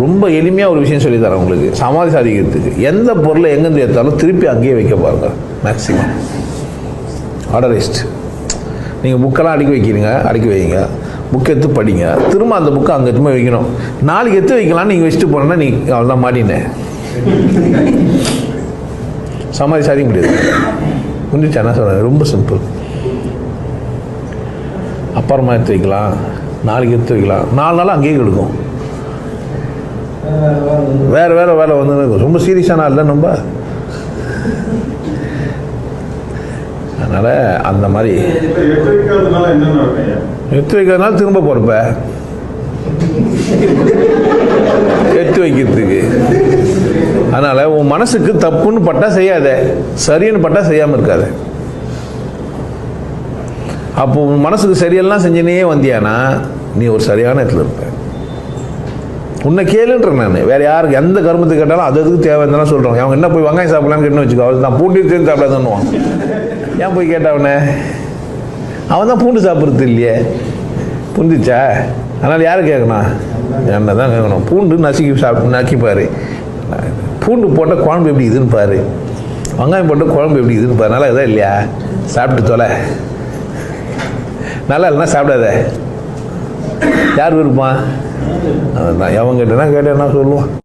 ரொம்ப எளிமையாக ஒரு விஷயம் சொல்லித்தரேன் உங்களுக்கு. சமாதி சாதிக்கிறதுக்கு எந்த பொருளை எங்கேருந்து எடுத்தாலும் திருப்பி அங்கேயே வைக்க பாருங்க. மேக்ஸிமம் ஆர்டரைஸ்ட். நீங்கள் புக்கெல்லாம் அடுக்கி வைங்க. புக் எடுத்து படிங்க. திரும்ப அந்த புக்கை அங்கே எடுத்து வைக்கணும். நாளைக்கு எடுத்து வைக்கலாம்னு நீங்கள் வச்சுட்டு போனோன்னா நீ அவ்வளோதான் மாட்டினேன். சமாதி சாதிக்க முடியாது. முடிஞ்சா என்ன சொல்கிறேன், ரொம்ப சிம்பிள். அப்புறமா எடுத்து வைக்கலாம், நாளைக்கு எடுத்து வைக்கலாம், 4 நாள் அங்கேயே கிடைக்கும். வேறு வேலை வந்து ரொம்ப சீரியஸான இல்லை நம்ம. அதனால் அந்த மாதிரி எடுத்து வைக்கிறதுனால திரும்ப போகிறப்ப எடுத்து வைக்கிறதுக்கு. அதனால் உன் மனசுக்கு தப்புன்னு பட்டா செய்யாத, சரின்னு பட்டா செய்யாமல் இருக்காது. அப்போ உன் மனசுக்கு சரியெல்லாம் செஞ்சுனே வந்தியானா நீ ஒரு சரியான இடத்துல இருப்ப. உன்னை கேளுன்றேன் நான். வேறு யாருக்கு எந்த கருமத்துக்கு கேட்டாலும் அதுக்கு தேவைன்னு சொல்கிறோம். அவங்க என்ன போய் வெங்காயம் சாப்பிடலான்னு கேட்டுன்னு வச்சுக்கோ, அவள் தான் பூண்டு சேர்ந்து சாப்பிடாதுன்னுவான். ஏன் போய் கேட்டவனே? அவன் தான் பூண்டு சாப்பிட்றது இல்லையே, புரிஞ்சிச்சா? அதனால் யாரை கேட்கணும்? என்ன தான் கேட்கணும். பூண்டு நக்கிப்பார். பூண்டு போட்டால் குழம்பு எப்படி இதுன்னு பாரு, வெங்காயம் போட்டால் குழம்பு எப்படி இதுன்னு பாரு. நல்லா இதா இல்லையா? சாப்பிட்டு தொலை. நல்லா இல்லைன்னா சாப்பிடாத. யார் விருப்பம்? அதுதான். எவன் கேட்டேன்னா சொல்லுவான்.